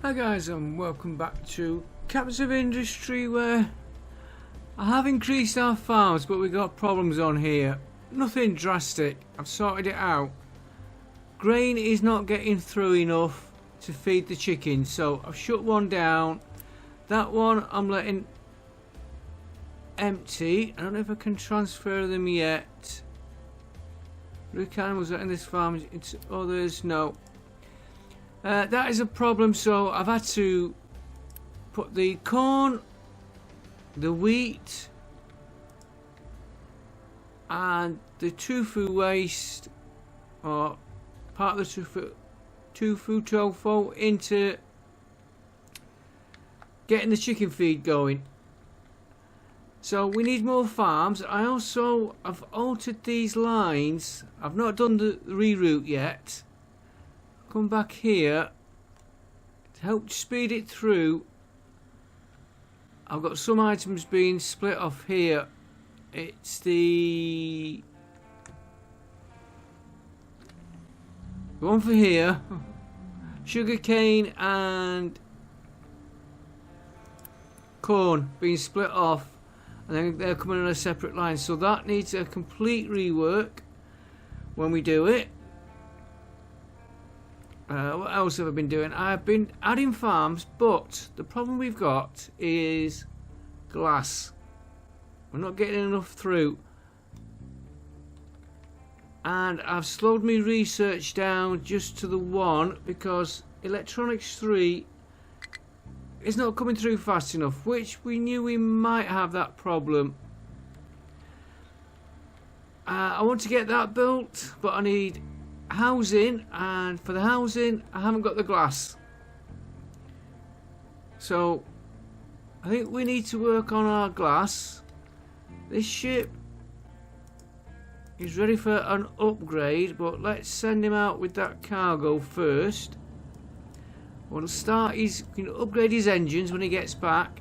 Hi guys, and welcome back to Captains of Industry, where I have increased our farms, but we got problems on here. Nothing drastic, I've sorted it out. Grain is not getting through enough to feed the chickens, so I've shut one down. That one I'm letting empty. I don't know if I can transfer them yet. Rook animals are in this farm, it's others, no. That is a problem, so I've had to put the corn, the wheat and the tofu waste, or part of the tofu into getting the chicken feed going. So we need more farms. I've altered these lines. I've not done the reroute yet. Come back here to help speed it through. I've got some items being split off here. It's the one for here, sugarcane and corn being split off, and then they're coming on a separate line, so that needs a complete rework when we do it. What else have I been doing? I've been adding farms, but the problem we've got is glass. We're not getting enough through, and I've slowed my research down just to the one because electronics 3 is not coming through fast enough, which we knew we might have that problem. I want to get that built, but I need housing, and for the housing I haven't got the glass, so I think we need to work on our glass. This ship is ready for an upgrade, but let's send him out with that cargo first. We'll start we can upgrade his engines when he gets back,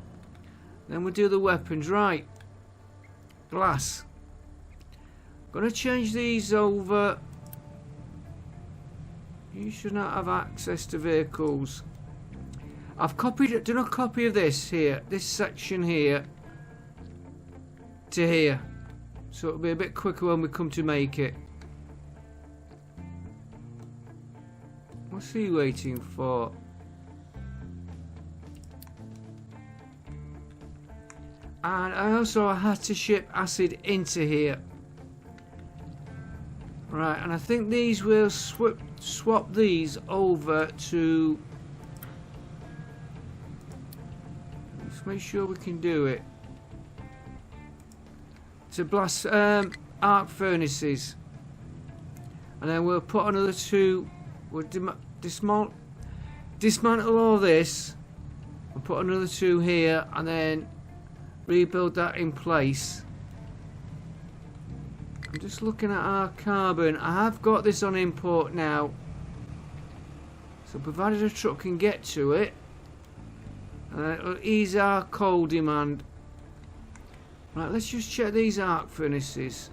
then we'll do the weapons. Right, glass, gonna change these over. You should not have access to vehicles. I've done a copy of this here, this section here to here, so it'll be a bit quicker when we come to make it. What's he waiting for? And I also had to ship acid into here. Right, and I think these will swap these over to... Let's make sure we can do it. To blast arc furnaces. And then we'll put another two... We'll dismantle all this. We'll put another two here and then rebuild that in place. I'm just looking at our carbon. I have got this on import now, so provided a truck can get to it, it'll ease our coal demand. Right, let's just check these arc furnaces.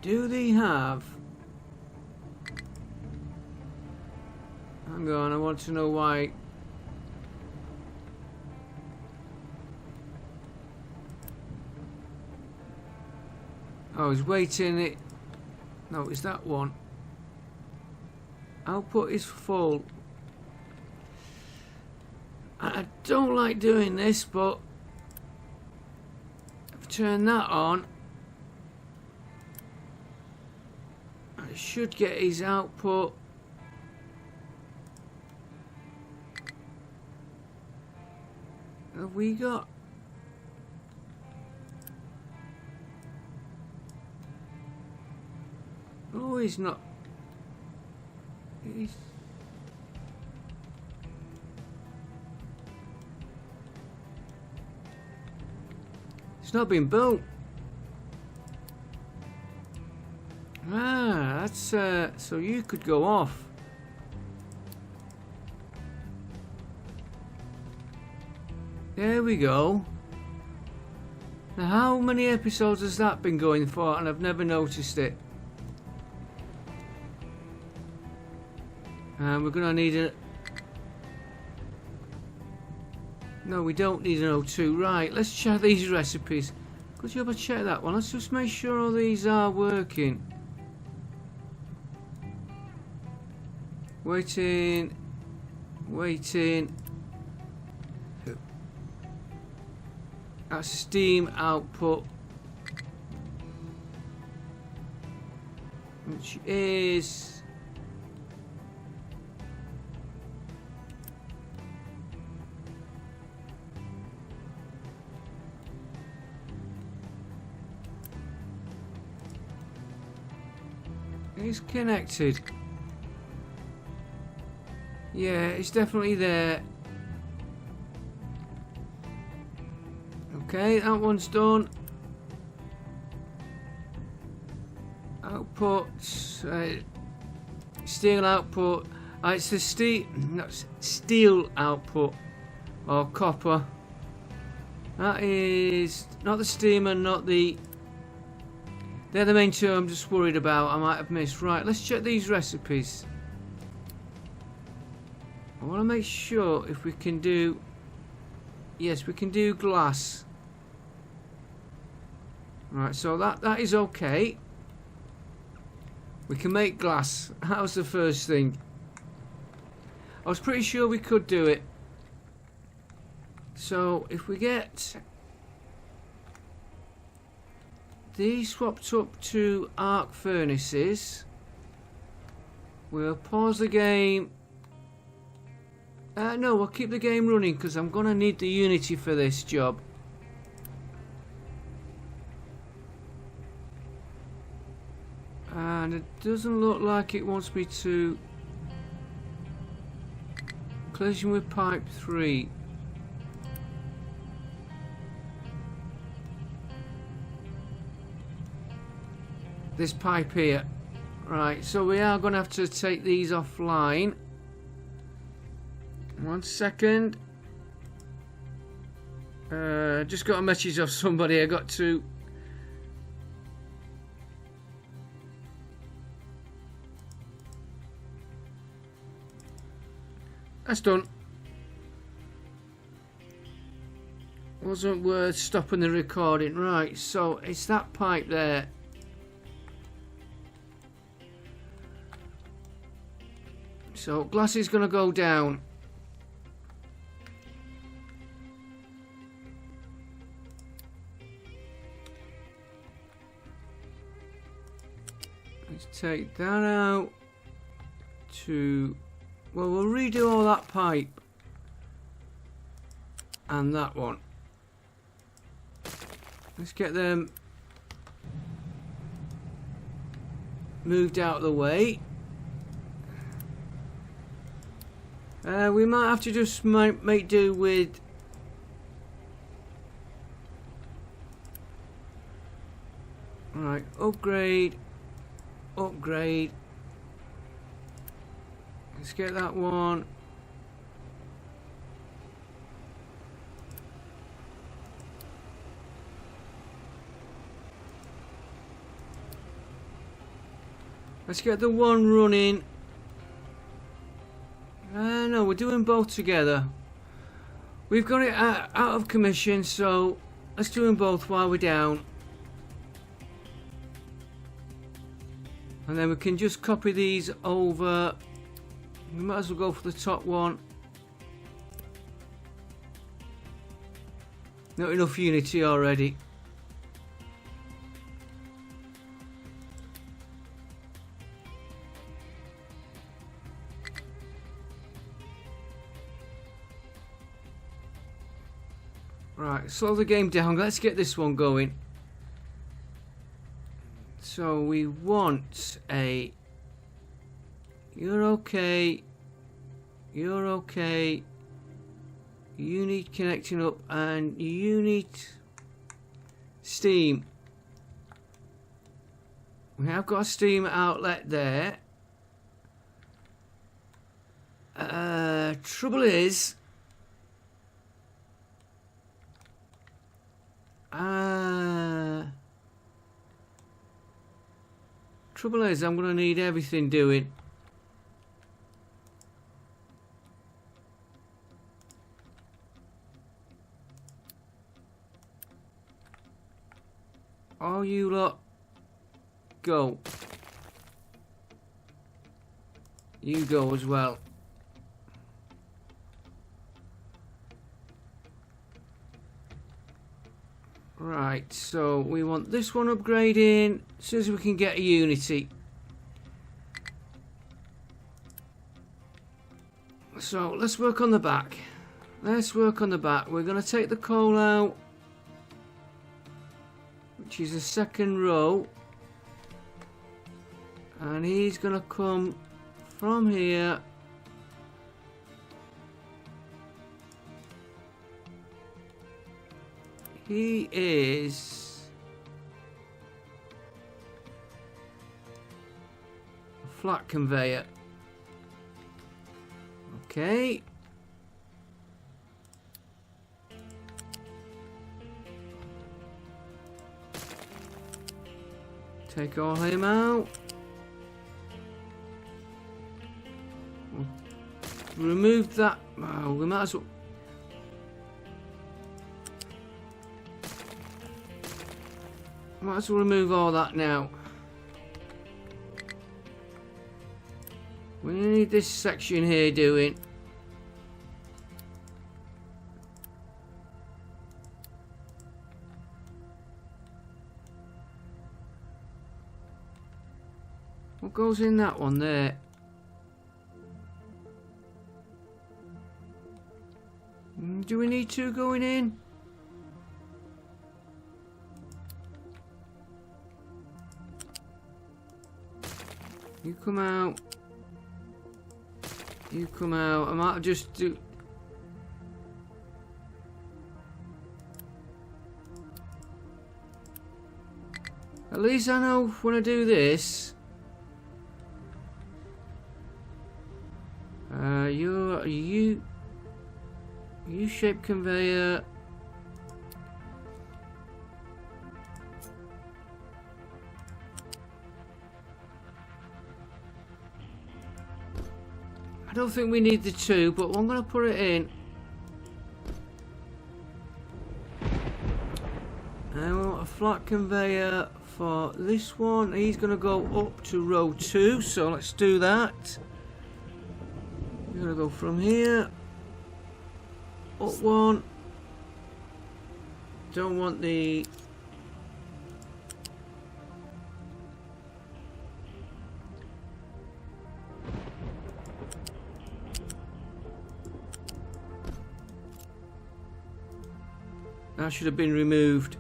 Do they have... Hang on, I want to know why. Oh, he's waiting it. No, it's that one. Output is full. I don't like doing this, but I've turned that on. I should get his output. Have we got... Oh, he's not. It's not been built. Ah, that's so you could go off. There we go. Now, how many episodes has that been going for, and I've never noticed it? And we're gonna need a... No, we don't need an O2. Right, let's check these recipes. Could you ever check that one? Let's just make sure all these are working. Waiting. Waiting. That's steam output. Which is... It's connected. Yeah, it's definitely there. Okay, that one's done. Output, steel output. It's the steel output or copper. That is not the steamer, not the. They're the main two I'm just worried about. I might have missed. Right, let's check these recipes. I want to make sure if we can do. Yes, we can do glass. Right, so that is okay. We can make glass. That was the first thing. I was pretty sure we could do it. So if we get these swapped up to arc furnaces, we'll pause the game. No, we'll keep the game running because I'm going to need the Unity for this job. And it doesn't look like it wants me to collision with pipe 3. This pipe here. Right, so we are going to have to take these offline. 1 second. Just got a message off somebody. I got to. That's done. Wasn't worth stopping the recording. Right, so it's that pipe there. So glass is going to go down. Let's take that out to... Well, we'll redo all that pipe. And that one. Let's get them moved out of the way. We might have to just make do with... Alright, upgrade. Upgrade. Let's get that one. Let's get the one running. No, we're doing both together. We've got it out of commission, so let's do them both while we're down. And then we can just copy these over. We might as well go for the top one. Not enough Unity already. Right, slow the game down. Let's get this one going. So we want a... You're okay. You're okay. You need connecting up, and you need steam. We have got a steam outlet there. Trouble is... Trouble is, I'm going to need everything doing. All you lot, go. You go as well. Right, so we want this one upgrading as soon as we can get a Unity. So let's work on the back. Let's work on the back. We're going to take the coal out, which is the second row. And he's going to come from here. He is a flat conveyor. Okay. Take all him out. Remove that. Oh, we might as well. Might as well remove all that now. We need this section here doing. What goes in that one there? Do we need two going in? You come out. You come out. I might just do. At least I know when I do this. U-shaped conveyor. I don't think we need the two, but I'm going to put it in. I want a flat conveyor for this one. He's going to go up to row 2, so let's do that. We're going to go from here. Up one. Don't want the... That should have been removed.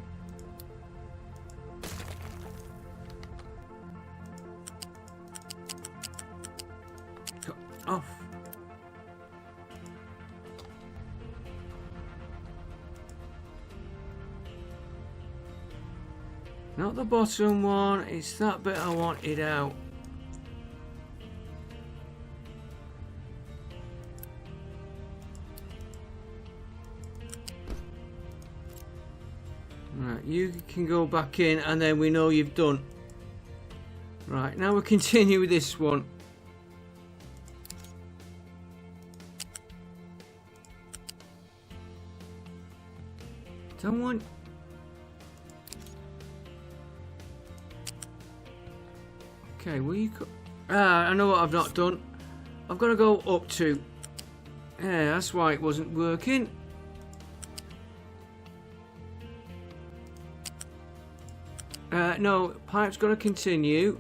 Cut off. Not the bottom one, it's that bit I wanted out. Right, you can go back in and then we know you've done. Right, now we'll continue with this one. Don't want... Okay, will you... I know what I've not done. I've got to go up to... Yeah, that's why it wasn't working. No, pipe's got to continue.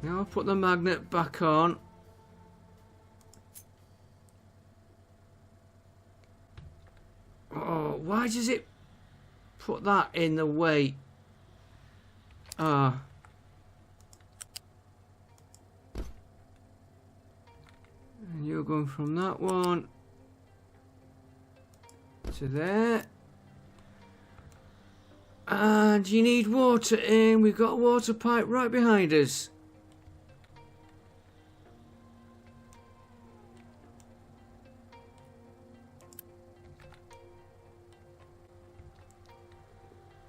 Now I'll put the magnet back on. Oh, why does it put that in the way? Ah. And you're going from that one to there. And you need water in. We've got a water pipe right behind us.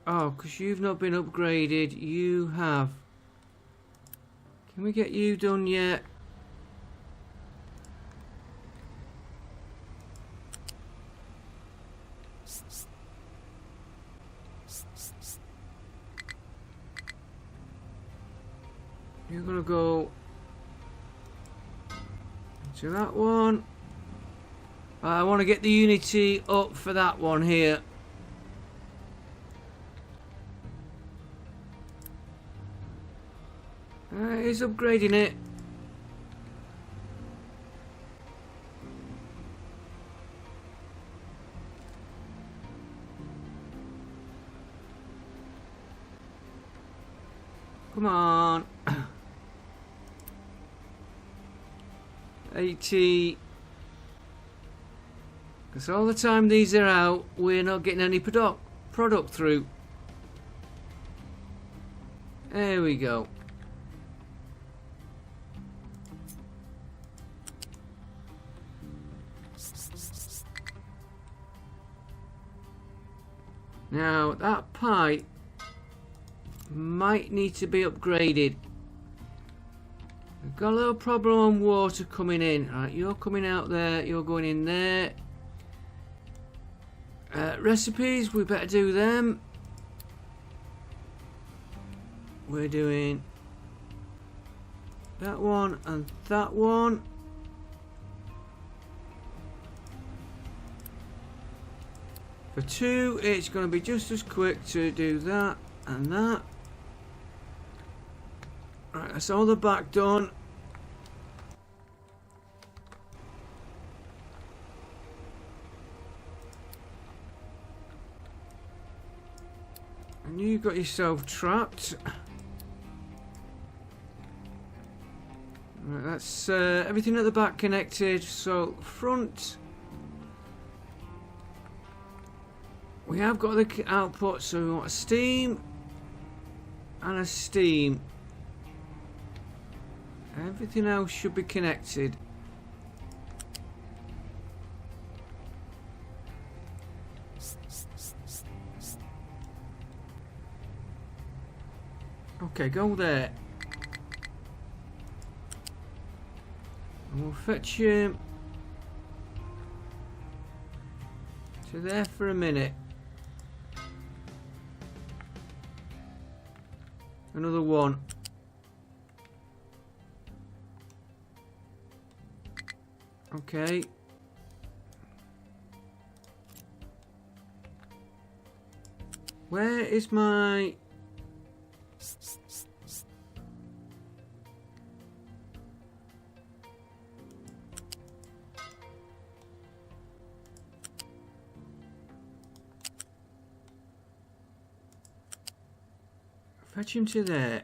Oh, because you've not been upgraded. You have. Can we get you done yet? You're gonna go to that one. I want to get the Unity up for that one here. He's upgrading it. Come on. 80. Because all the time these are out, we're not getting any product through. There we go. Now that pipe might need to be upgraded. We've got a little problem on water coming in. Right, you're coming out there, you're going in there. Recipes, we better do them. We're doing that one and that one. For 2, it's going to be just as quick to do that and that. Right, that's all the back done. And you got yourself trapped. Right, that's everything at the back connected. So front. We have got the output, so we want a steam and a steam. Everything else should be connected. Okay, go there. And we'll fetch him to there for a minute. Another one. Okay. Where is my... Fetch him to there.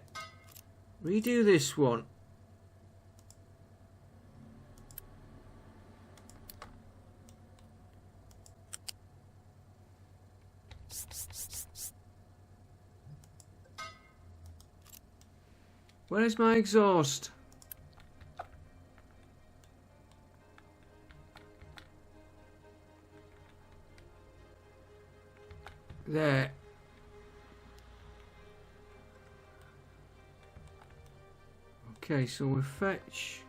Redo this one. Where is my exhaust? There. Okay, so we'll fetch.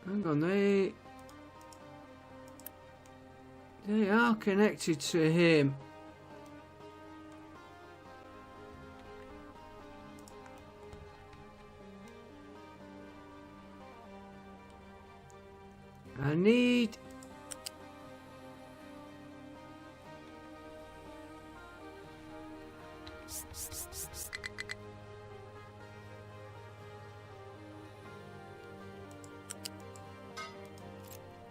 Hang on, they are connected to him. I need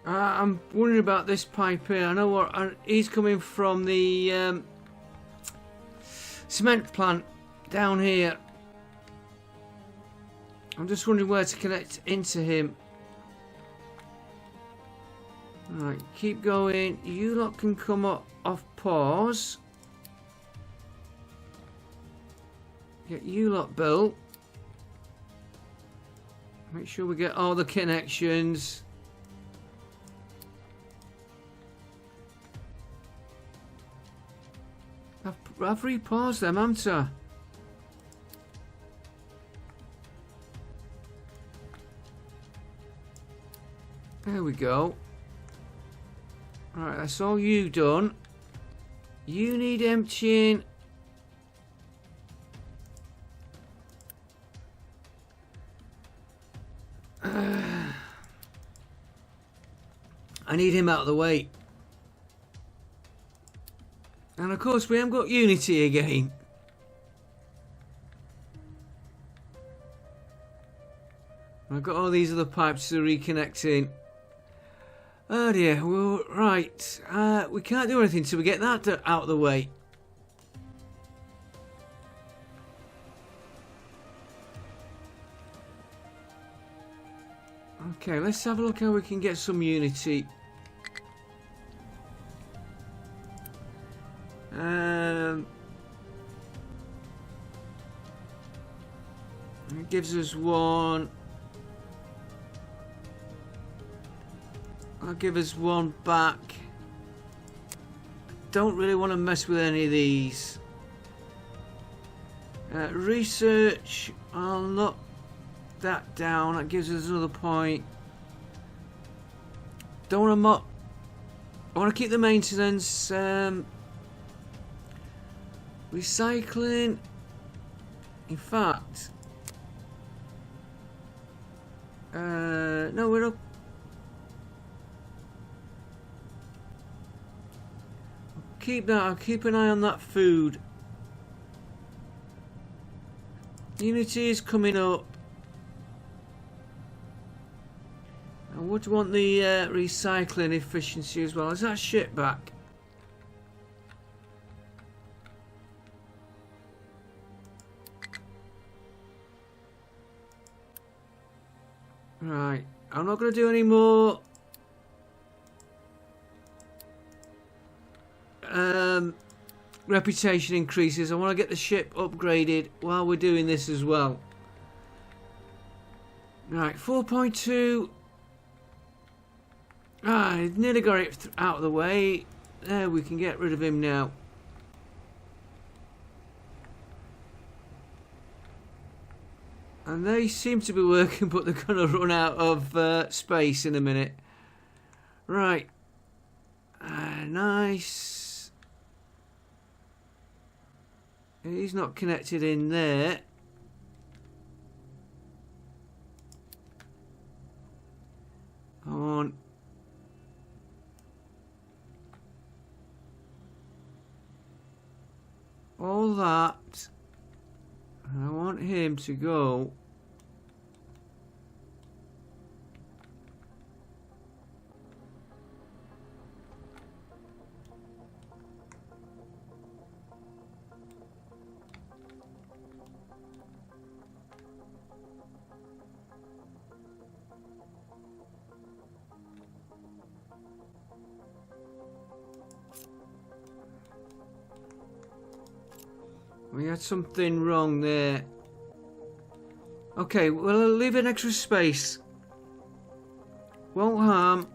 I'm wondering about this pipe here. I know what he's coming from the cement plant down here. I'm just wondering where to connect into him. Alright, keep going. You lot can come off pause. Get you lot built. Make sure we get all the connections. I've repaused them, haven't I? There we go. Right, that's all you done. You need emptying. I need him out of the way. And of course we haven't got Unity again. I've got all these other pipes to reconnecting. Oh dear, well, right. We can't do anything till we get that out of the way. Okay, let's have a look how we can get some Unity. It gives us one. I'll give us one back. Don't really want to mess with any of these. Research, I'll knock that down. That gives us another point. Don't want to I want to keep the maintenance. Recycling. In fact, no, we're not. Keep that. I'll keep an eye on that food. Unity is coming up. I would want the recycling efficiency as well. Is that shit back? Right. I'm not going to do any more reputation increases. I want to get the ship upgraded while we're doing this as well. Right, 4.2. I nearly got it out of the way. There, we can get rid of him now. And they seem to be working, but they're going to run out of space in a minute. Right. Nice. He's not connected in there. On. All that. I want him to go. We had something wrong there. Okay, well, I'll leave an extra space. Won't harm.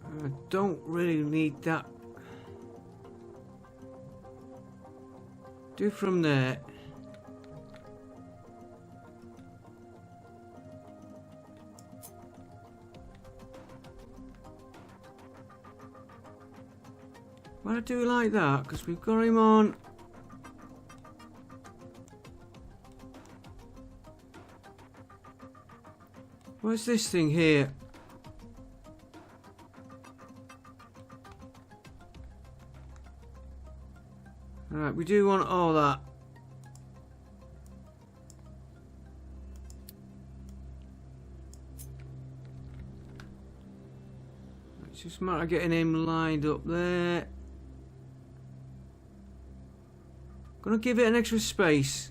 I don't really need that. Do from there. Why do it like that? Because we've got him on. What's this thing here? Alright, we do want all that. It's just a matter of getting him lined up there. Gonna give it an extra space.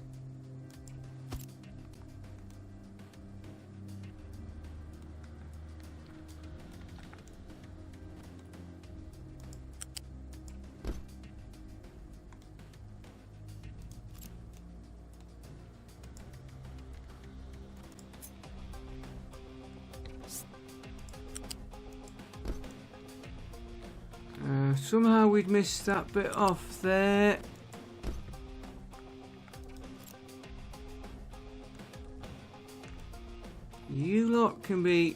Somehow we'd missed that bit off there. You lot can be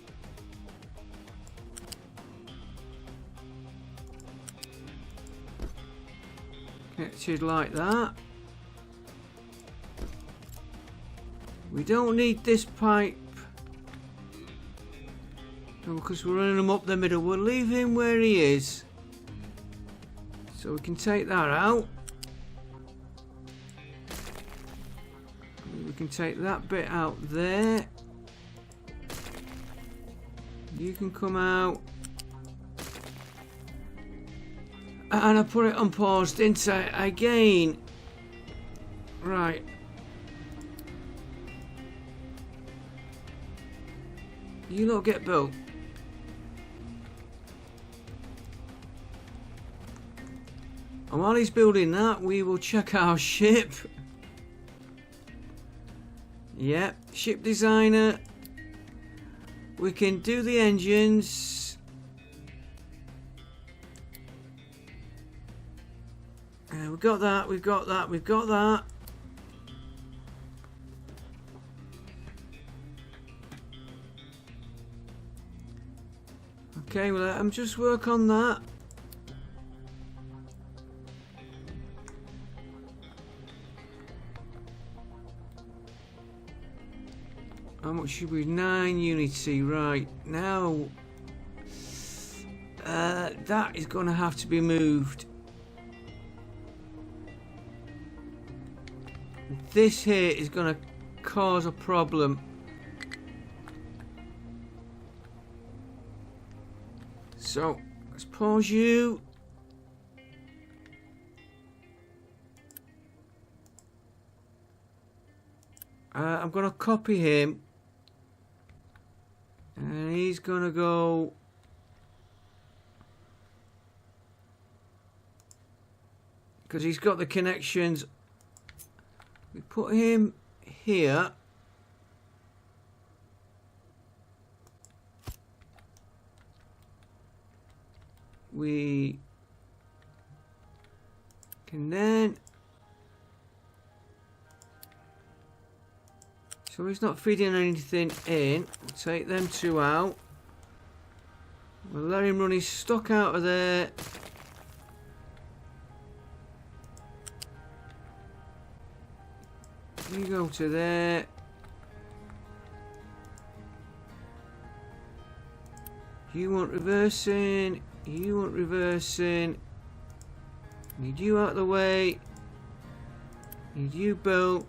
connected like that. We don't need this pipe because we're running them up the middle. We'll leave him where he is. So we can take that out. We can take that bit out there. You can come out. And I put it on pause, didn't I? Again. Right. You lot get built. And while he's building that, we will check our ship. Yep, ship designer. We can do the engines. We've got that, we've got that, we've got that. Okay, well, let him just work on that. How much should we? 9 unity, right. Now, that is going to have to be moved. This here is going to cause a problem. So, let's pause you. I'm going to copy him. And he's going to go... because he's got the connections. We put him here. We can then... so he's not feeding anything in. We'll take them two out. We'll let him run his stock out of there. You go to there. You want reversing. You want reversing. Need you out of the way. Need you built.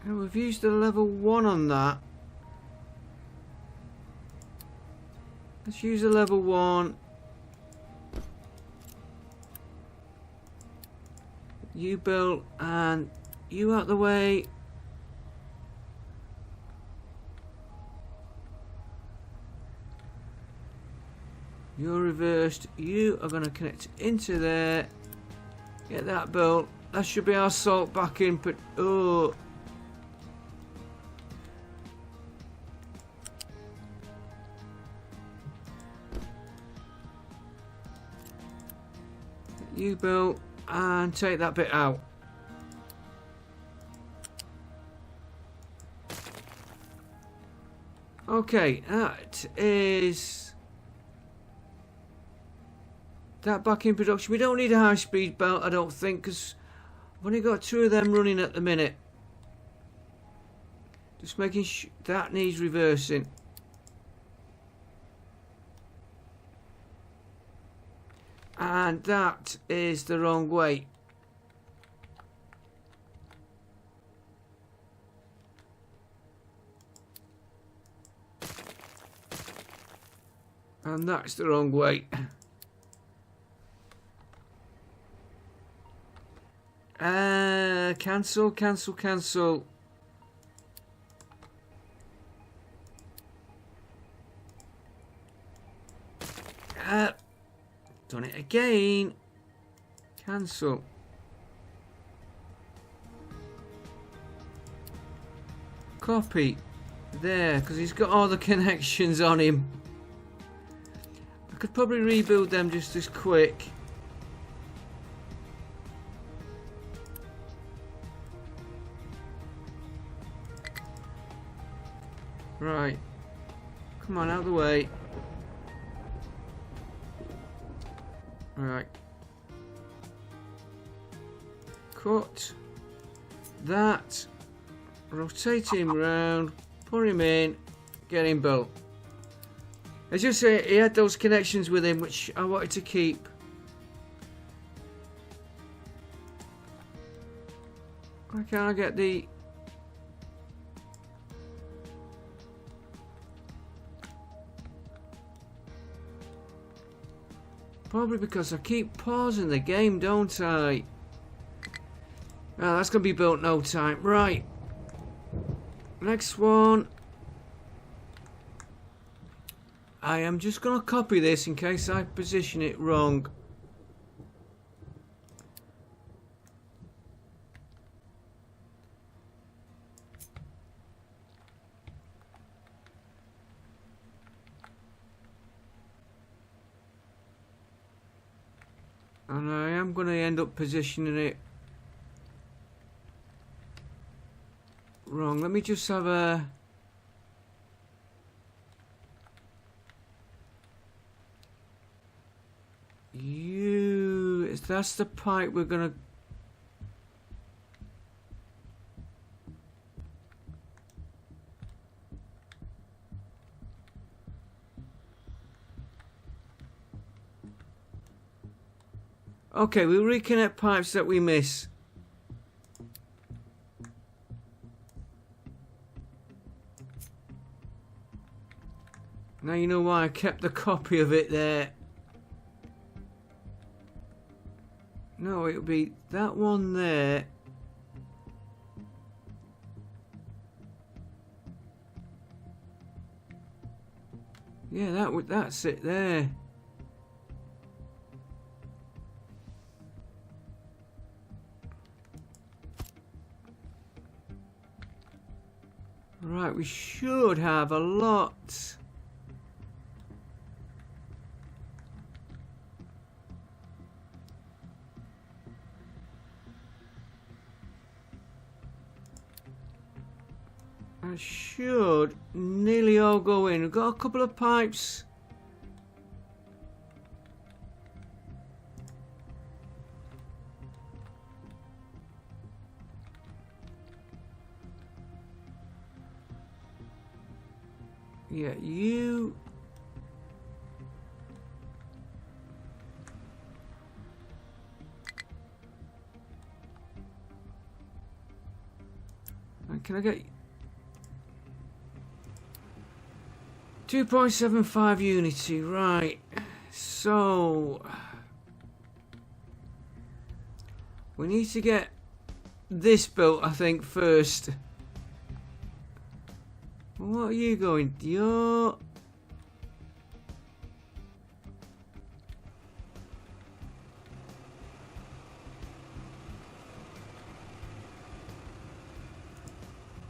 And we've used the level 1 on that. Let's use a level 1. You built and you out the way. You're reversed. You are going to connect into there. Get that built. That should be our salt back in. But oh. You built and take that bit out. Okay, that is that back in production. We don't need a high-speed belt, I don't think, because I've only got 2 of them running at the minute. Just making sure that needs reversing. And that is the wrong way. And that's the wrong way. Cancel, cancel, cancel. Done it again. Cancel. Copy. there, because he's got all the connections on him. I could probably rebuild them just as quick. Right. Come on, out of the way. Right. Cut that. Rotate him round. Put him in. Get him built. As you say, he had those connections with him which I wanted to keep. Why can't I get the... Probably because I keep pausing the game, don't I? Oh, that's going to be built in no time. Right. Next one. I am just going to copy this in case I position it wrong. And I am going to end up positioning it wrong. Let me just have a... That's the pipe we're going to... Okay, we'll reconnect pipes that we miss. Now you know why I kept the copy of it there. No, it'll be that one there. Yeah, that's it there. Right, we should have a lot. That should nearly all go in. We've got a couple of pipes. Yeah, you... And can I get... 2.75 unity, right. So... we need to get this built, I think, first. What are you going? You're...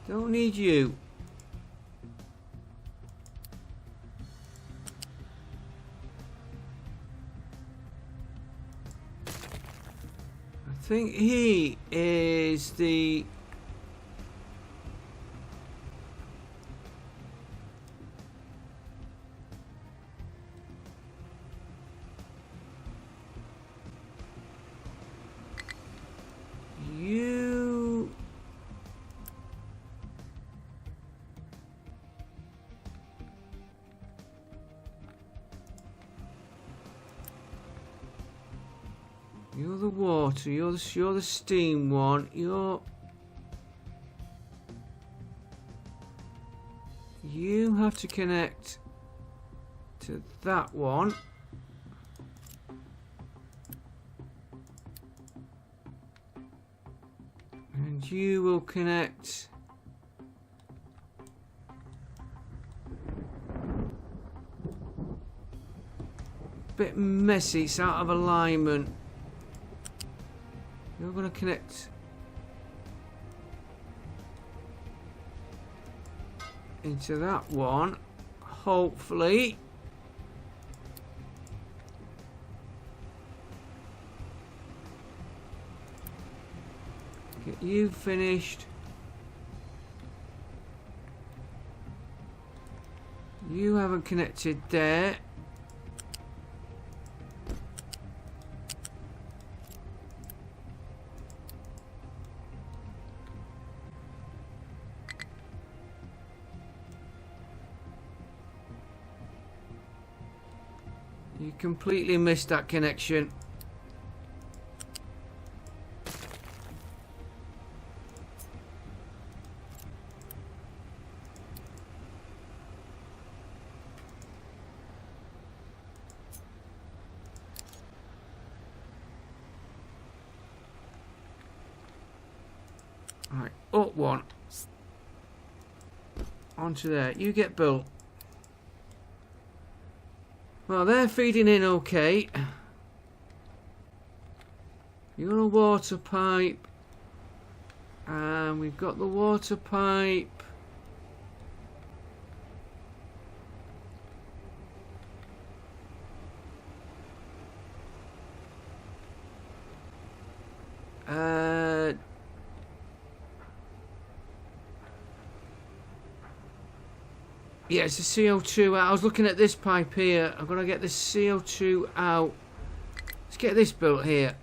Don't need you. I think he is the... You... You're the water, you're the steam one, you have to connect to that one. And you will connect bit messy, it's out of alignment. You're going to connect into that one. Hopefully. Get you finished. You haven't connected there. You completely missed that connection. Right, up one. Onto there. You get built. Well, they're feeding in okay. You're on a water pipe. And we've got the water pipe. Yeah, it's the CO2 out. I was looking at this pipe here. I'm going to get the CO2 out. Let's get this built here.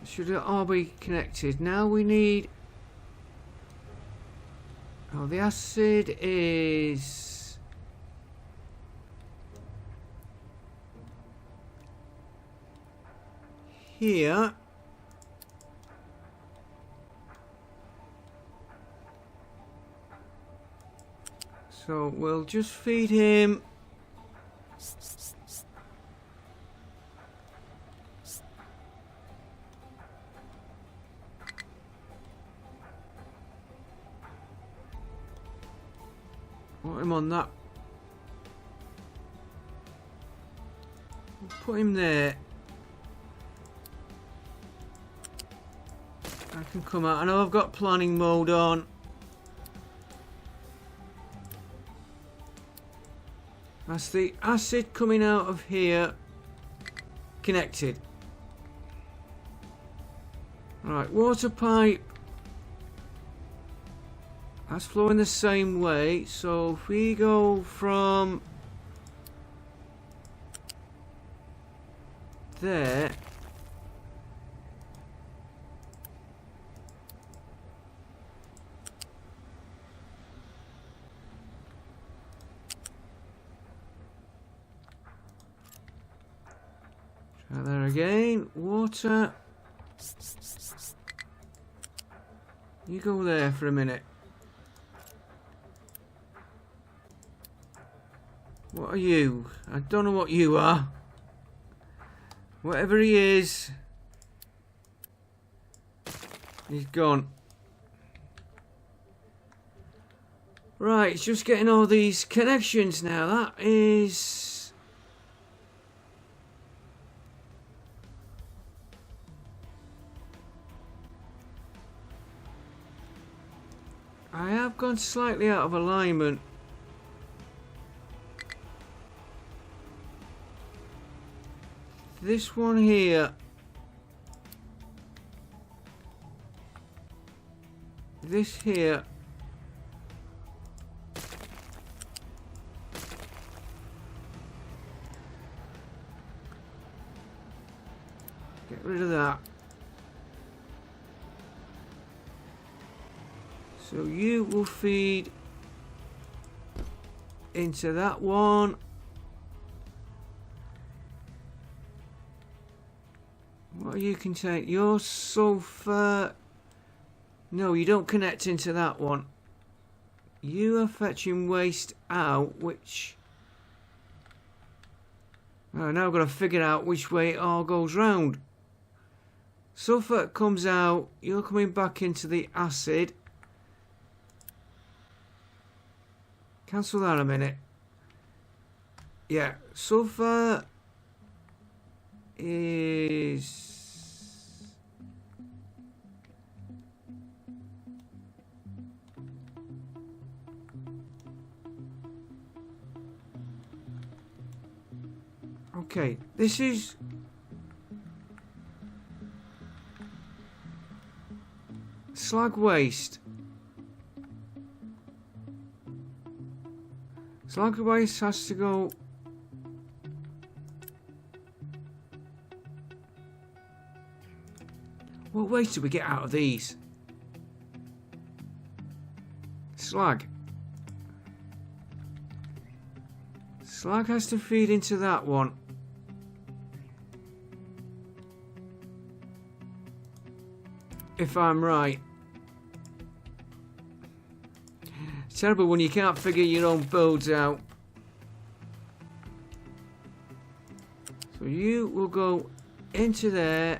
Should it all be connected? Now we need... Oh, the acid is... here. So we'll just feed him. Put him on that. We'll put him there. I can come out. I know I've got planning mode on. That's the acid coming out of here. Connected. Right, water pipe. That's flowing the same way. So if we go from there. Try there again. Water. You go there for a minute. What are you? I don't know what you are. Whatever he is, he's gone. Right, it's just getting all these connections now. That is... I have gone slightly out of alignment. This one here. This here. Get rid of that. So you will feed into that one. What you can take? Your sulfur. No, you don't connect into that one. You are fetching waste out, which... Oh, now I've got to figure out which way it all goes round. Sulfur comes out. You're coming back into the acid. Cancel that a minute. Yeah, sulfur is Okay, this is... slag waste. Slag waste has to go... What waste do we get out of these? Slag. Slag has to feed into that one. If I'm right. It's terrible when you can't figure your own builds out. So you will go into there.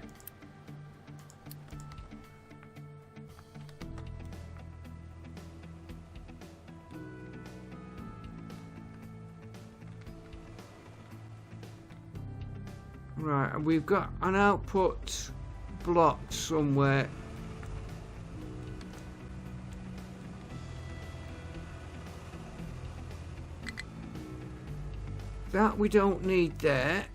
Right, and we've got an output block somewhere. That we don't need there.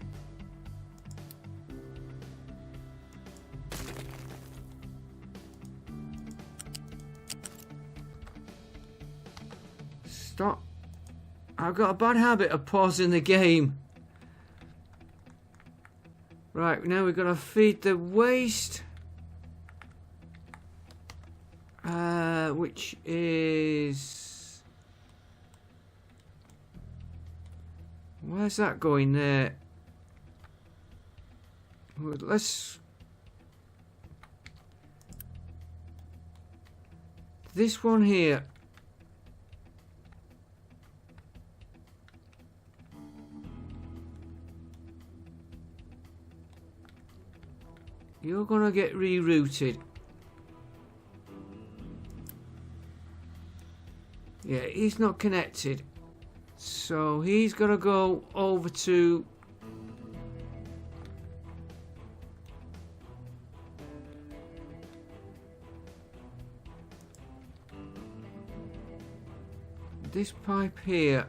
Stop. I've got a bad habit of pausing the game. Right, now we've got to feed the waste. Which is... Where's that going there? Well, let's... This one here. You're gonna get rerouted. Yeah, he's not connected. So he's gotta go over to... this pipe here.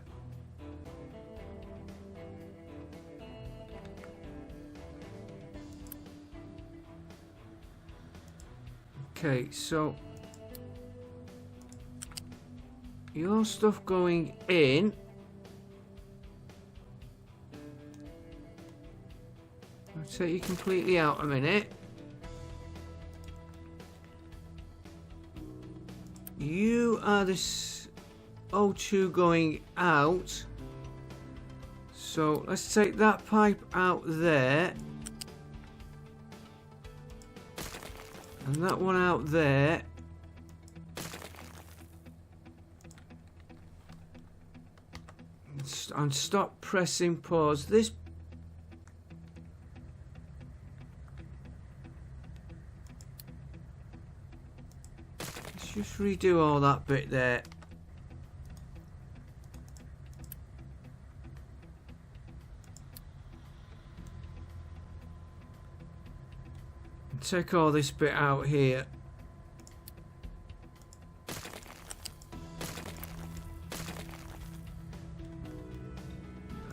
Okay, so your stuff going in. I'll take you completely out a minute. You are the O2 going out. So let's take that pipe out there. And that one out there. And stop pressing pause. This... Let's just redo all that bit there. Take all this bit out here.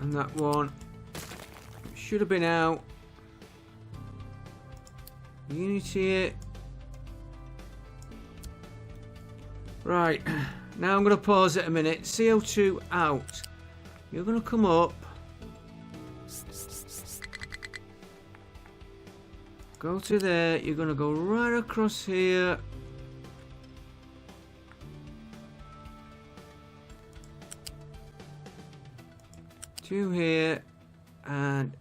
And that one should have been out. Unity. Right, now I'm going to pause it a minute. CO2 out. You're going to come up. Go to there, you're going to go right across here. To here. And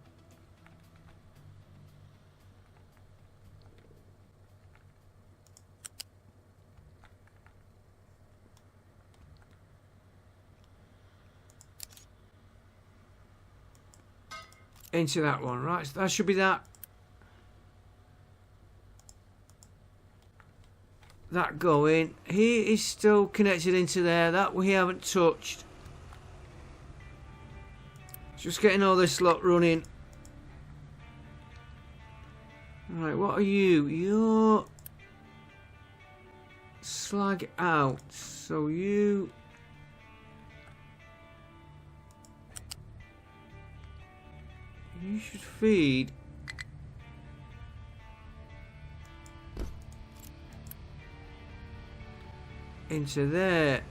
into that one, right? So that should be that. That going. He is still connected into there. That we haven't touched. Just getting all this lot running. Right, what are you? You're slag out. So you... You should feed into there.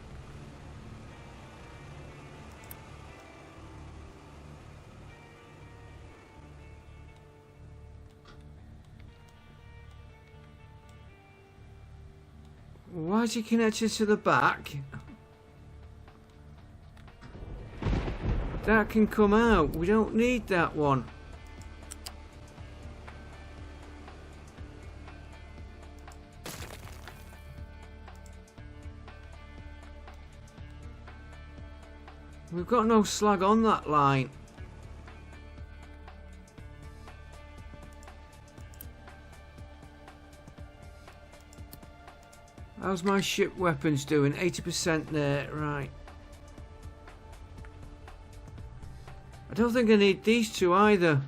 Why is he connected to the back? That can come out. We don't need that one. We've got no slag on that line. How's my ship weapons doing? 80% there, right. I don't think I need these two either.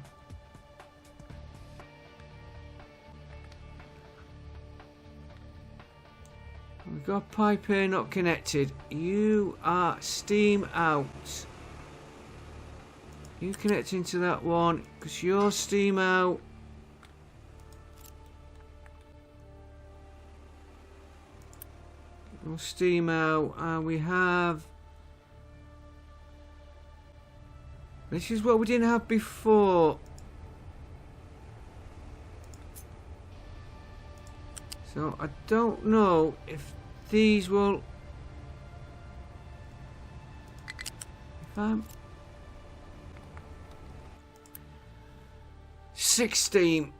We've got a pipe here not connected. You are steam out. You connect into that one because you're steam out. We'll steam out, and we have. This is what we didn't have before. So I don't know if these will. If I'm 16.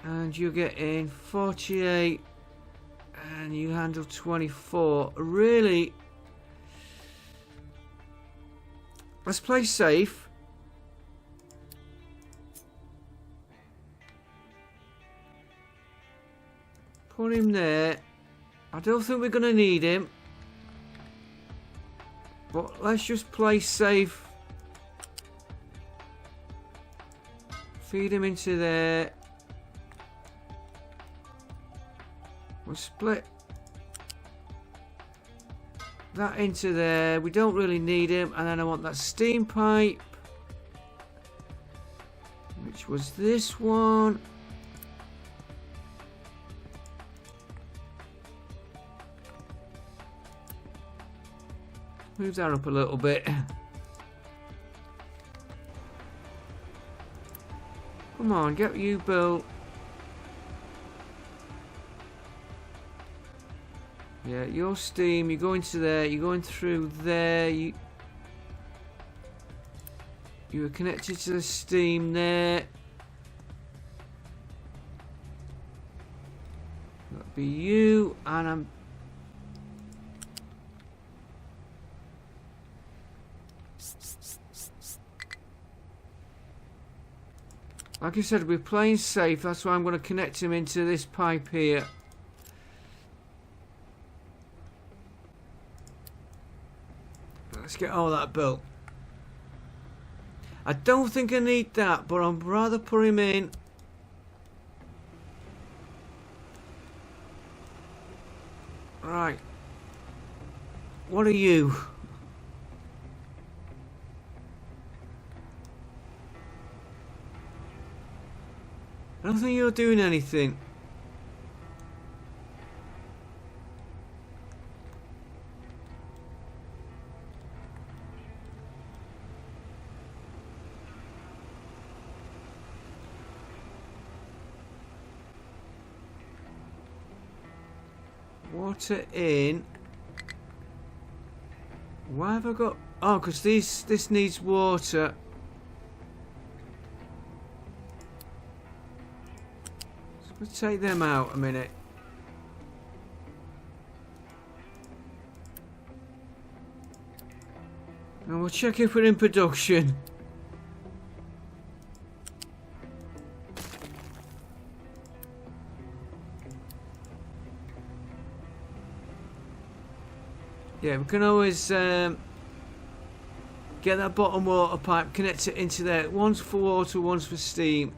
And you're getting 48 and you handle 24. Really, let's play safe. Put him there. I don't think we're going to need him, but let's just play safe. Feed him into there. We'll split that into there. We don't really need him. And then I want that steam pipe, which was this one. Move that up a little bit. Come on, get you built. Yeah, your steam, you're going to there, you're going through there, you are connected to the steam there. That'll be you, and I'm... Like I said, we're playing safe, that's why I'm going to connect him into this pipe here. Let's get all that built. I don't think I need that, but I'd rather put him in. Right. What are you? I don't think you're doing anything. Water in. Why have I got... Oh, because this needs water. So we'll take them out a minute. And we'll check if we're in production. Yeah, we can always get that bottom water pipe, connect it into there. One's for water, one's for steam.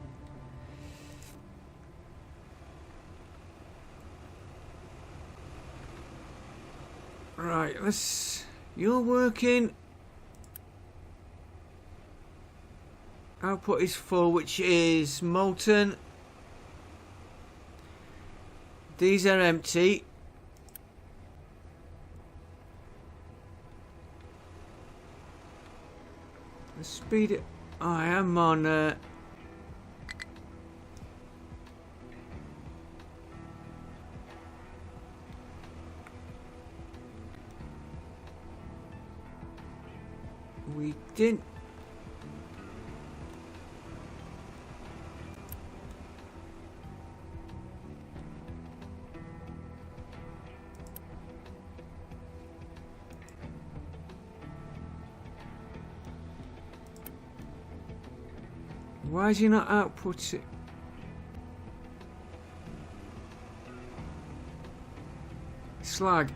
Right, let's... You're working. Output is full, which is molten. These are empty. The speed. Oh, I am on. We didn't. Why is he not outputting? Slag.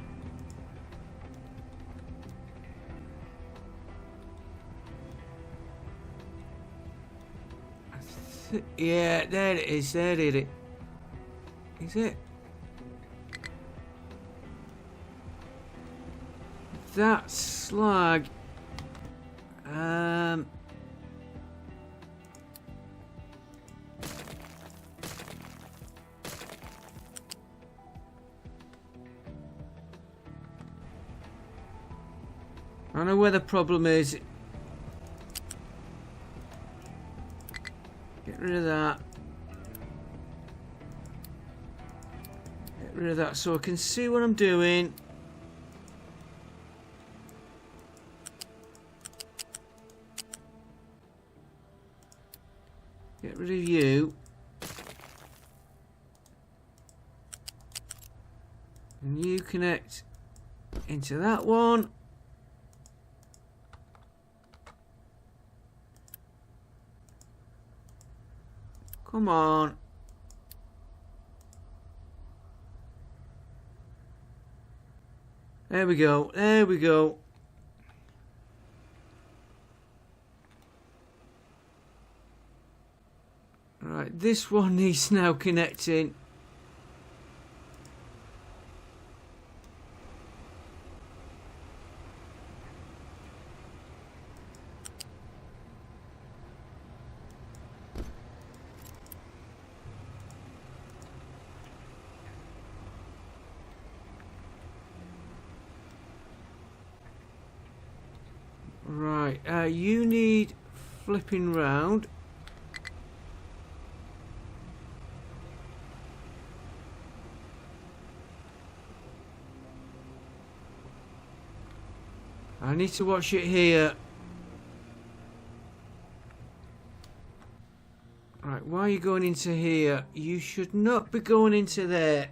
Yeah, there it is. There it is. Is it? That slag. I know where the problem is. Get rid of that. Get rid of that so I can see what I'm doing. Get rid of you. And you connect into that one. Come on. There we go. There we go. Right, this one needs now connecting. Right, you need flipping round. I need to watch it here. Right, why are you going into here? You should not be going into there.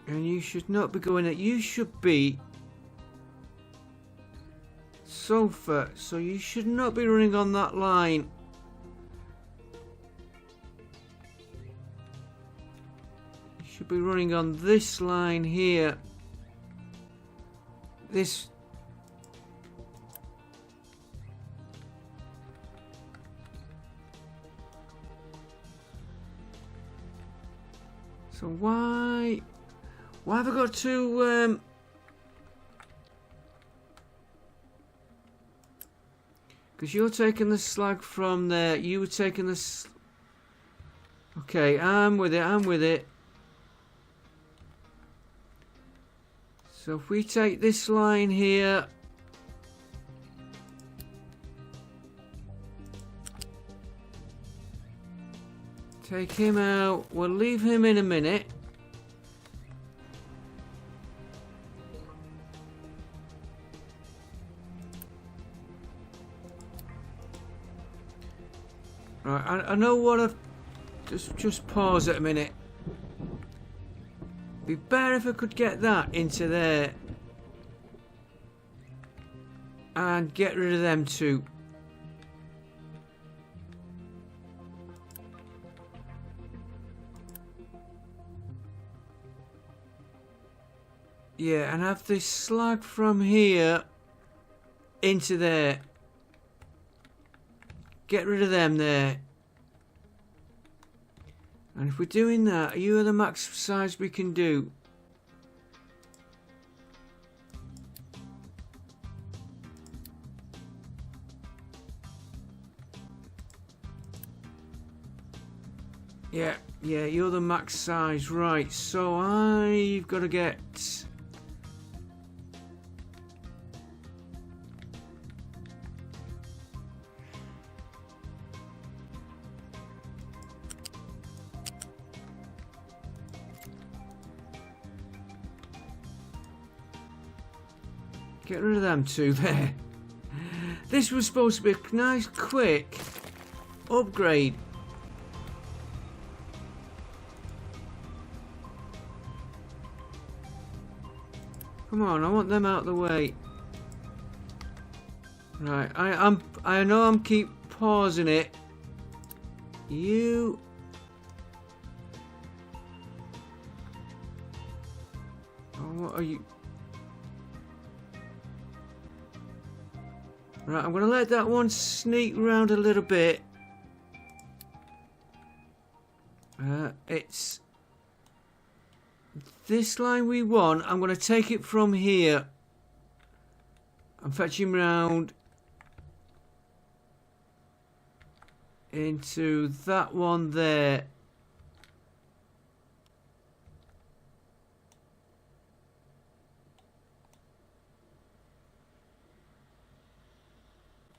And you should not be going there. You should be sulfur, so you should not be running on that line. You should be running on this line here. This. So why have I got to because you're taking the slag from there, you were taking the okay, I'm with it. So if we take this line here, take him out, we'll leave him in a minute. Right, I know what I've just pause it a minute. Be better if I could get that into there and get rid of them two. Yeah, and have this slag from here into there. Get rid of them there. And if we're doing that, are you the max size we can do? Yeah, you're the max size, right? So I've got to get... Get rid of them two there. This was supposed to be a nice quick upgrade. Come on, I want them out of the way. Right, I know I'm keep pausing it. You... Oh, what are you... Right, I'm gonna let that one sneak around a little bit. It's... This line we want, I'm going to take it from here and fetch him round into that one there.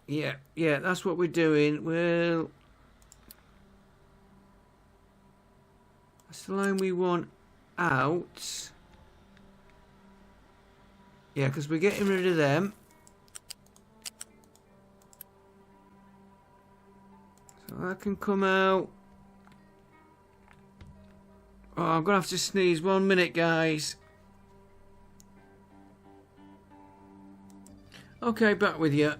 Yeah, that's what we're doing. Well, that's the line we want out. Yeah, because we're getting rid of them. So that can come out. Oh, I'm going to have to sneeze 1 minute, guys. Okay, back with you.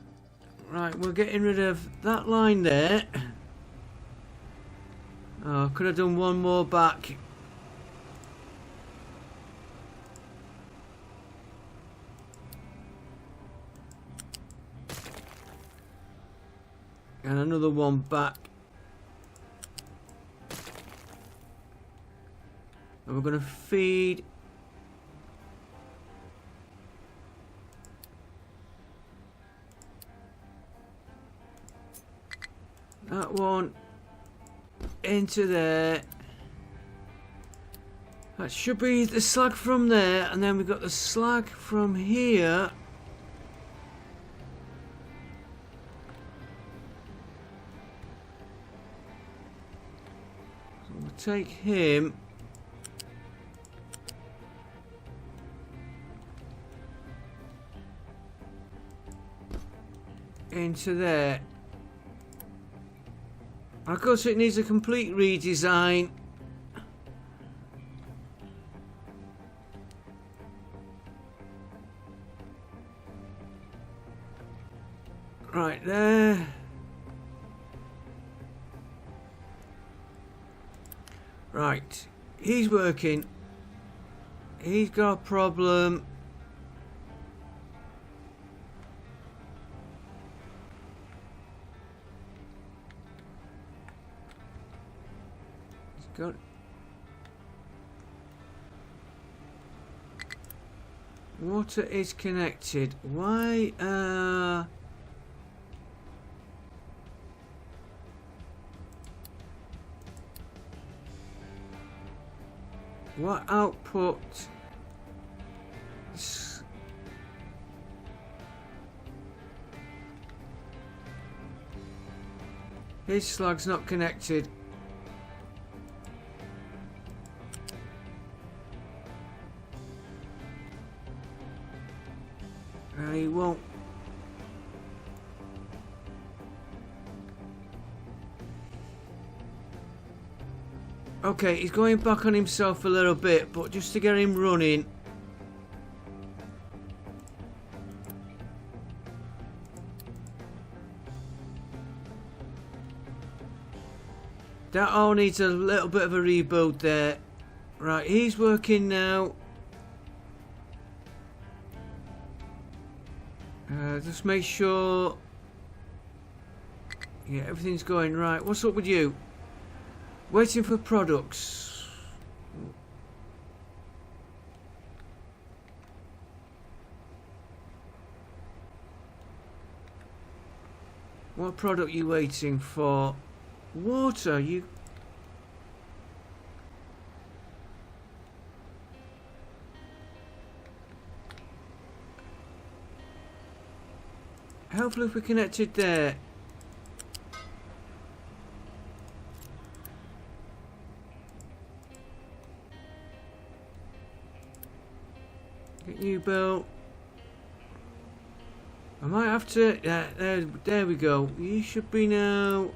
Right, we're getting rid of that line there. Oh, could have done one more back. And another one back. And we're going to feed that one into there. That should be the slag from there, and then we've got the slag from here. So we'll take him. Into there. Of course it needs a complete redesign. Right there. Right. He's working. He's got a problem. Got water is connected. Why? What output? His slag's not connected. He won't. Okay, he's going back on himself a little bit, but just to get him running. That all needs a little bit of a rebuild there. Right, he's working now. Just make sure. Yeah, everything's going right. What's up with you? Waiting for products. What product are you waiting for? Water, you... Hopefully if we connected there. Get you built. I might have to... there we go. You should be now...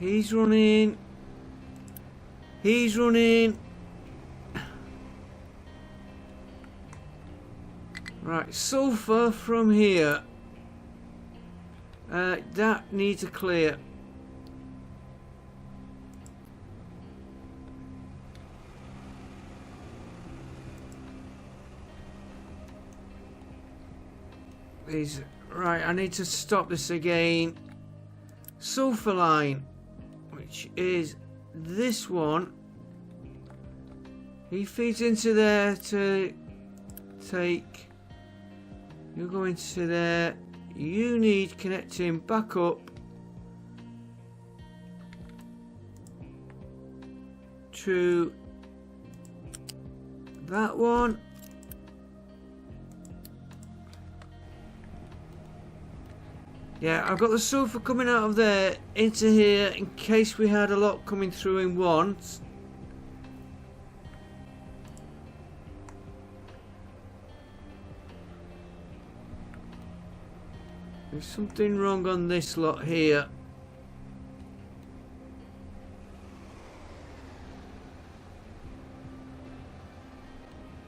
He's running. He's running. Right, sulfur from here. That needs a clear. Right, I need to stop this again. Sulfur line, which is this one. He feeds into there to take. You go into there. You need connecting back up to that one. Yeah, I've got the sulfur coming out of there into here in case we had a lot coming through in once. There's something wrong on this lot here.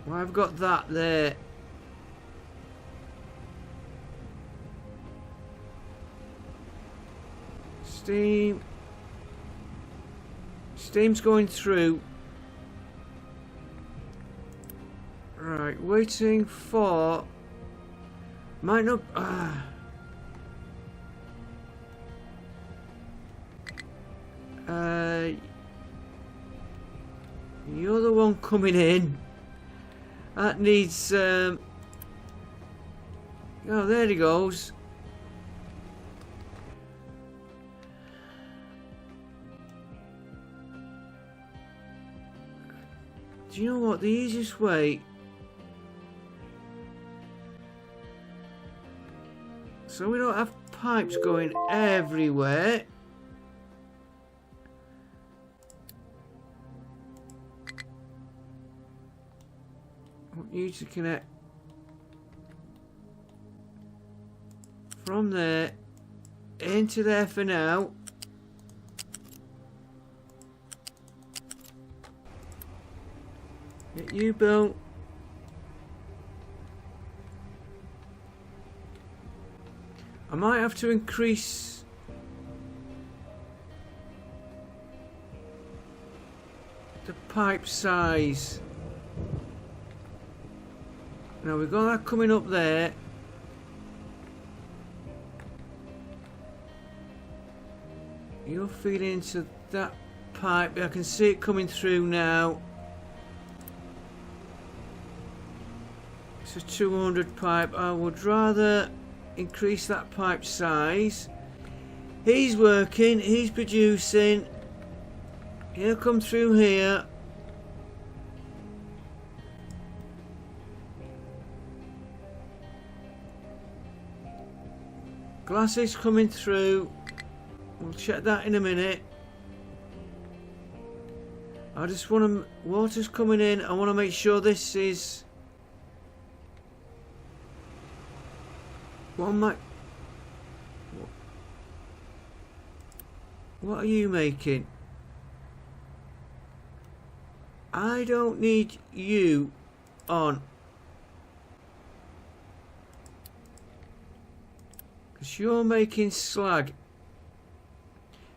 Well, I've got that there. Steam. Steam's going through. Right, waiting for... Might not... You're the one coming in. That needs... Oh, there he goes. Do you know what? The easiest way... So we don't have pipes going everywhere. I want you to connect from there into there for now. Get you built. I might have to increase the pipe size. Now we've got that coming up there. You're feeding into that pipe. I can see it coming through now. It's a 200 pipe. I would rather increase that pipe size. He's working, he's producing. He'll come through here. Glass is coming through. We'll check that in a minute. I just want to... Water's coming in. I want to make sure this is... What are you making? I don't need you on. Because you're making slag.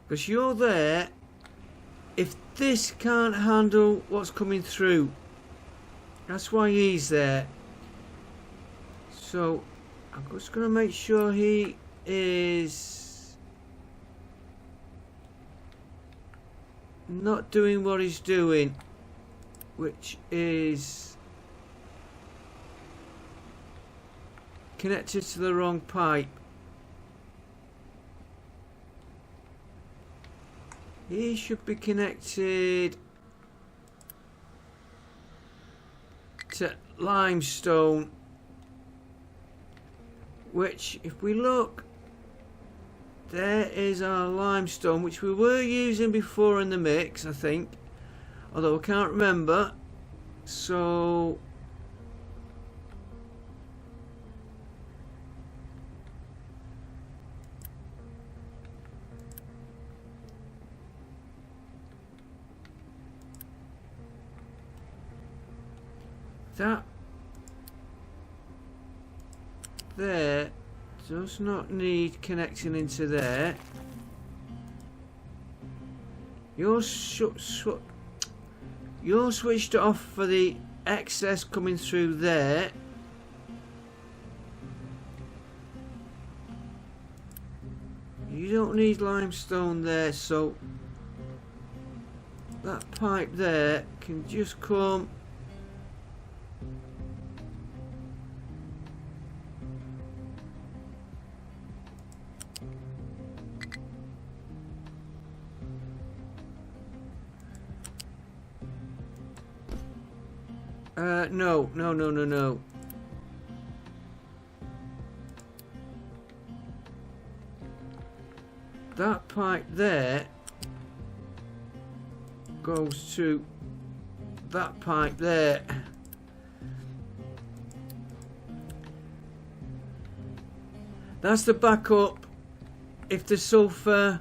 Because you're there. if this can't handle what's coming through, that's why he's there. So I'm just going to make sure he is not doing what he's doing, which is connected to the wrong pipe. He should be connected to limestone, which, if we look, there is our limestone, which we were using before in the mix, I think, although I can't remember. So that there does not need connecting into there. You're switched off for the excess coming through there. You don't need limestone there, so that pipe there can just come no. That pipe there goes to that pipe there. That's the backup if the sulfur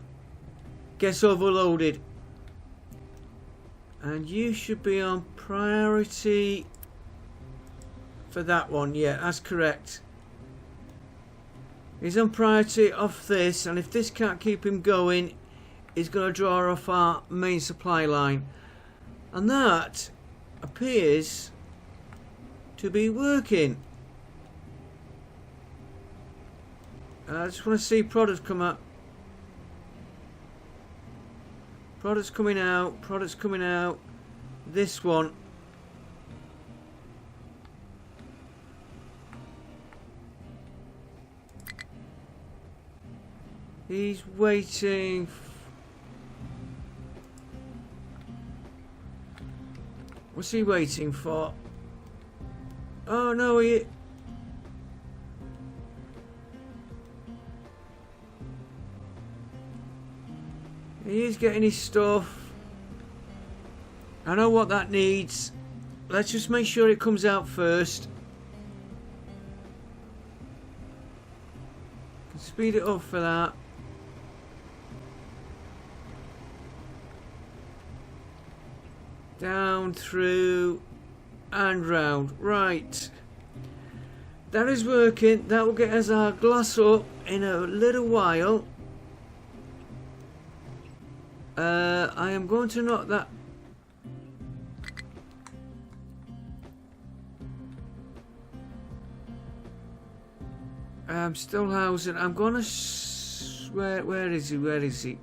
gets overloaded. And you should be on priority for that one. Yeah, that's correct. He's on priority off this, and if this can't keep him going, he's going to draw off our main supply line. And that appears to be working. I just want to see products come up. Products coming out, products coming out. This one. He's waiting. What's he waiting for? Oh no, he is getting his stuff. I know what that needs. Let's just make sure it comes out first. Can speed it up for that. Down, through, and round. Right. That is working. That will get us our glass up in a little while. I am going to knock that. I'm still housing. I'm gonna. Where is he? Where is he?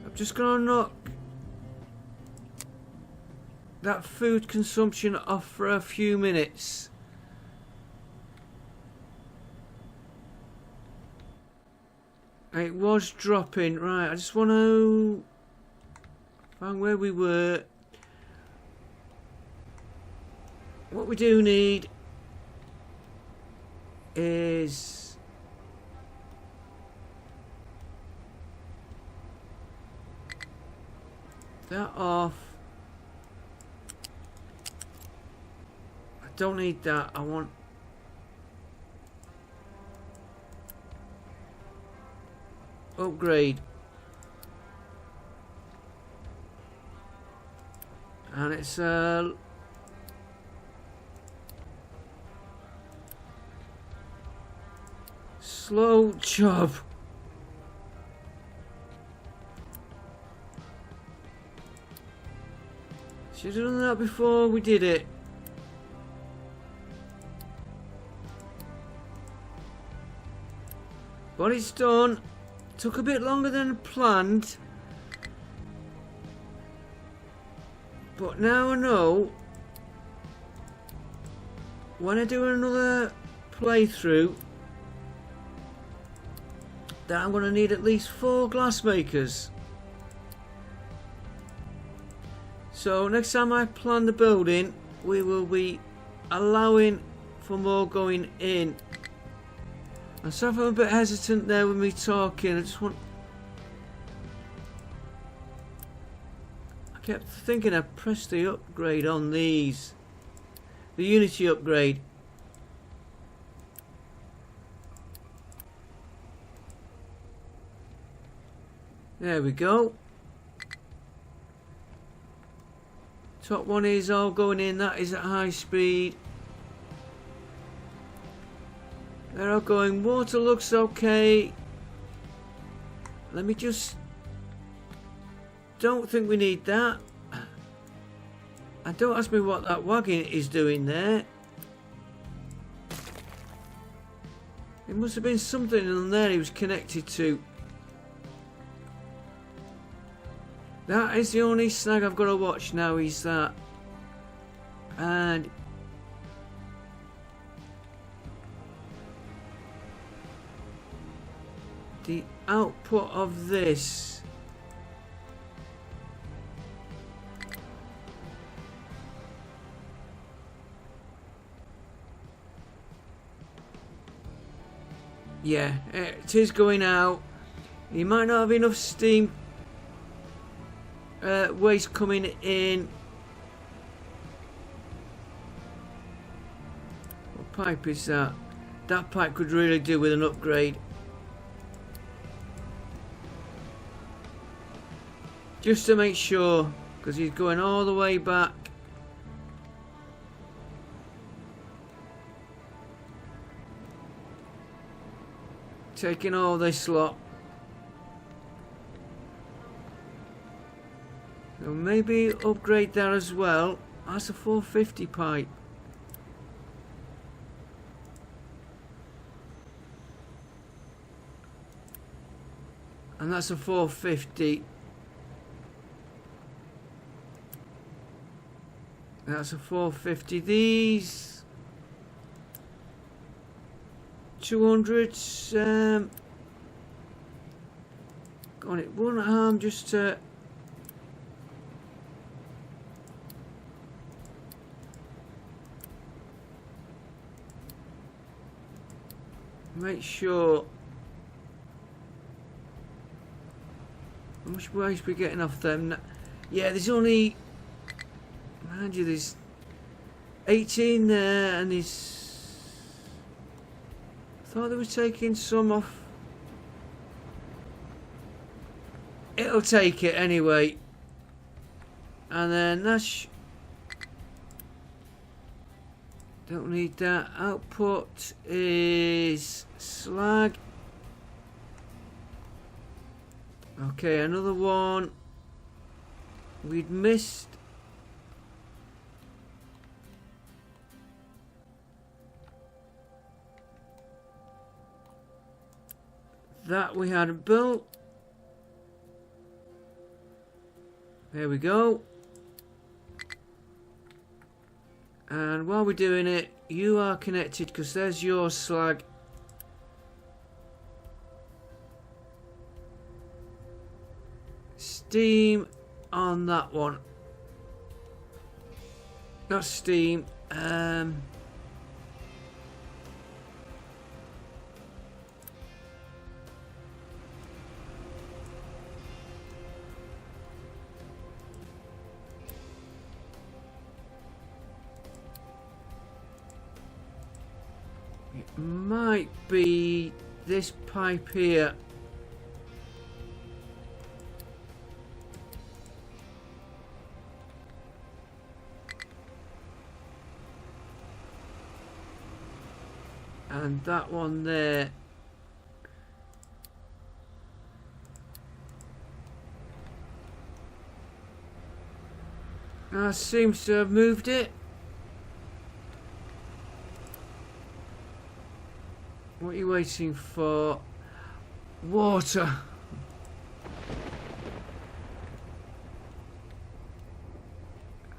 I'm just gonna knock that food consumption off for a few minutes. It was dropping. Right, I just want to find where we were. What we do need is that off. I don't need that. I want upgrade. And it's slow job. Should have done that before we did it. But it's done. Took a bit longer than planned. But now I know when I do another playthrough that I'm going to need at least 4 glass makers. So next time I plan the building, we will be allowing for more going in. I'm sorry if I'm a bit hesitant there with me talking. I kept thinking I pressed the upgrade on these. The Unity upgrade. There we go. Top one is all going in. That is at high speed. They're all going. Water looks okay. Let me just... Don't think we need that. And don't ask me what that wagon is doing there. It must have been something on there he was connected to. That is the only snag I've got to watch now, is that. And the output of this. Yeah, it is going out. You might not have enough steam waste coming in. What pipe is that? That pipe could really do with an upgrade. Just to make sure, because he's going all the way back. Taking all this lot. So maybe upgrade that as well. That's a 450 pipe. And that's a 450. That's a 450. These 200s. Got it. One arm just to make sure. How much waste we getting off them? Yeah, there's only, mind you, there's 18 there, and there's, I thought they were taking some off. It'll take it anyway. And then that's, don't need that. Output is slag. Okay, another one. We'd missed. That we hadn't built. There we go. And while we're doing it, you are connected because there's your slag. Steam on that one. Not steam. It might be this pipe here. And that one there. That seems to have moved it. What are you waiting for? Water.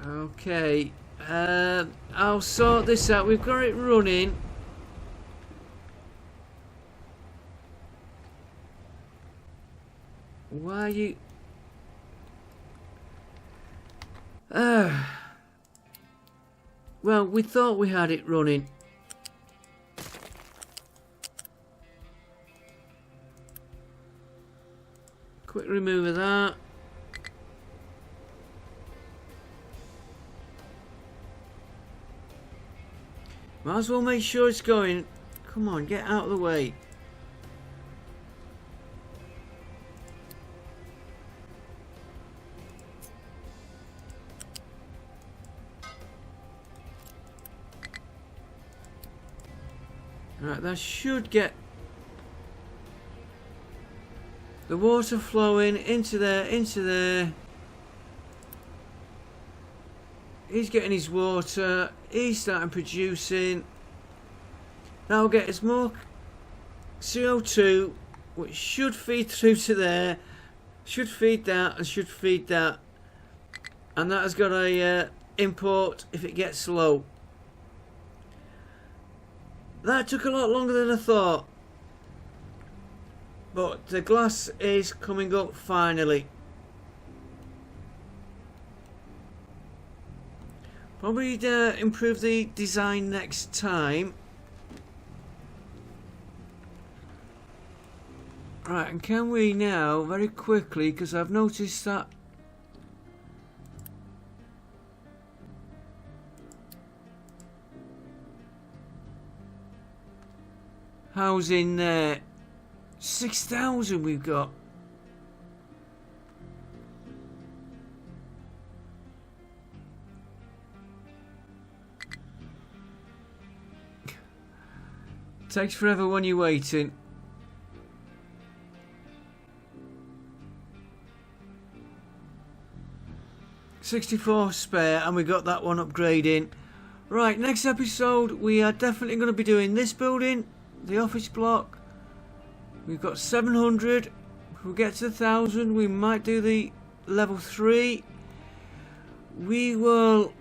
Okay. I'll sort this out. We've got it running. Why are you... Well, we thought we had it running. Quick remove of that. Might as well make sure it's going. Come on, get out of the way. Right, that should get the water flowing into there, into there. He's getting his water. He's starting producing. That'll get us more CO2, which should feed through to there. Should feed that and should feed that. And that has got a import if it gets low. That took a lot longer than I thought. But the glass is coming up finally. Probably improve the design next time. Right, and can we now, very quickly, because I've noticed that housing there, 6,000 we've got. Takes forever when you're waiting. $64 spare, and we got that one upgrading. Right, next episode we are definitely going to be doing this building, the office block. We've got 700. If we get to 1,000, we might do the level 3. We will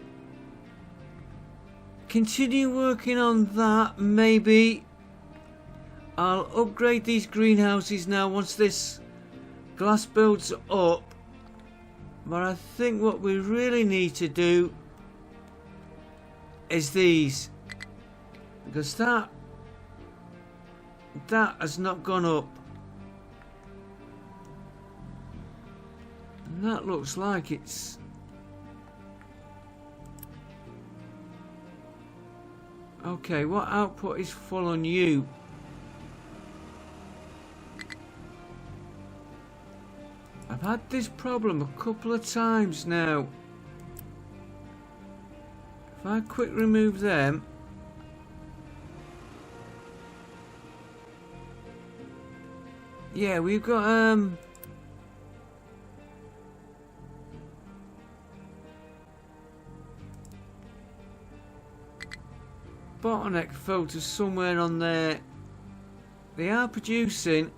continue working on that. Maybe I'll upgrade these greenhouses now once this glass builds up. But I think what we really need to do is these, because that has not gone up, and that looks like it's okay. What output is full on you? I've had this problem a couple of times now. If I quick remove them, yeah, we've got bottleneck filters somewhere on there. They are producing.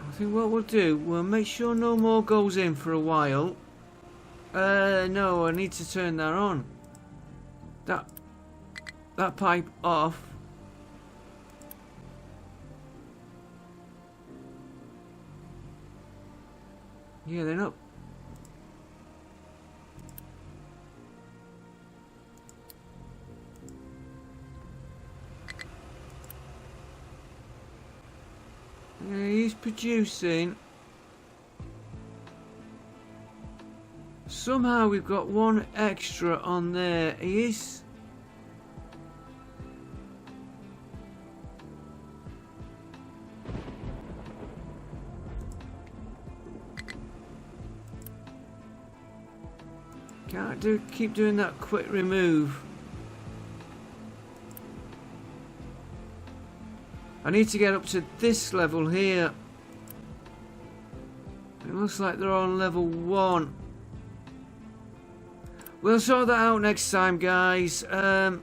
I think what we'll do, we'll make sure no more goes in for a while. No, I need to turn that on. That pipe off. Yeah, they're not. Yeah, he's producing. Somehow we've got one extra on there. He is. Can't keep doing that quick remove. I need to get up to this level here. It looks like they're on level 1. We'll sort that out next time, guys. That's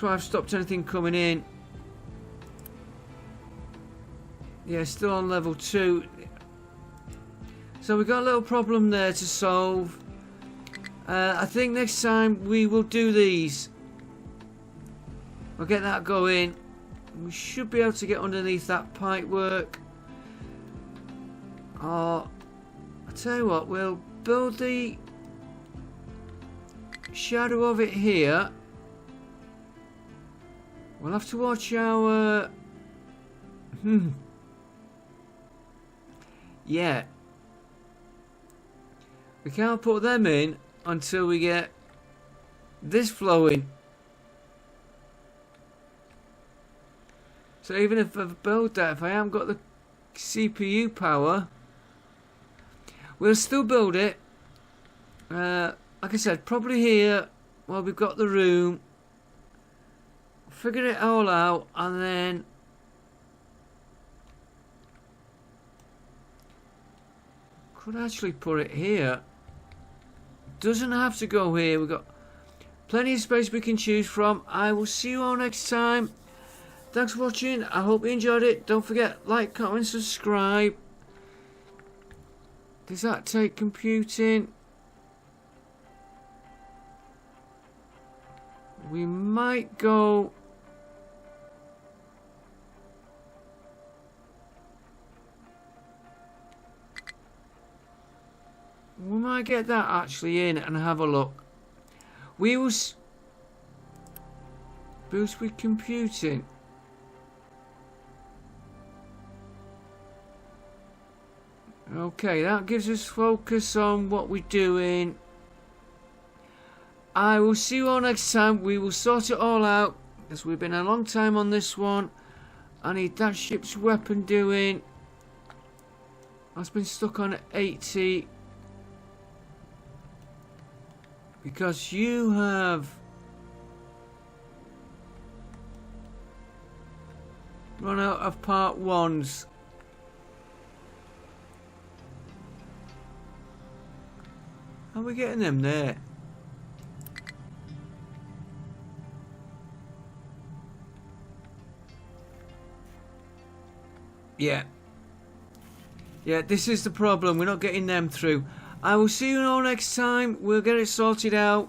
why I've stopped anything coming in. Yeah, still on level 2. So we've got a little problem there to solve. I think next time we will do these. We'll get that going. We should be able to get underneath that pipe work. Or, I'll tell you what, we'll build the shadow of it here. We'll have to watch our... Yeah. We can't put them in until we get this flowing. So even if I've built that, if I haven't got the CPU power, we'll still build it. Like I said, probably here, while we've got the room. Figure it all out, and then could actually put it here. Doesn't have to go here. We've got plenty of space we can choose from. I will see you all next time. Thanks for watching. I hope you enjoyed it. Don't forget, like, comment, subscribe. Does that take computing? We might go... We might get that actually in and have a look. We will boost with computing. Okay, that gives us focus on what we're doing. I will see you all next time. We will sort it all out, because we've been a long time on this one. I need that ship's weapon doing. That's been stuck on 80. Because you have run out of part 1s. How are we getting them there? Yeah. Yeah, this is the problem. We're not getting them through. I will see you all next time. We'll get it sorted out.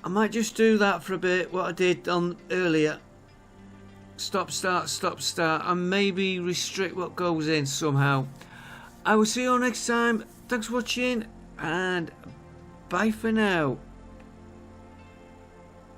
I might just do that for a bit, what I did on earlier. Stop, start, and maybe restrict what goes in somehow. I will see you all next time. Thanks for watching, and bye for now.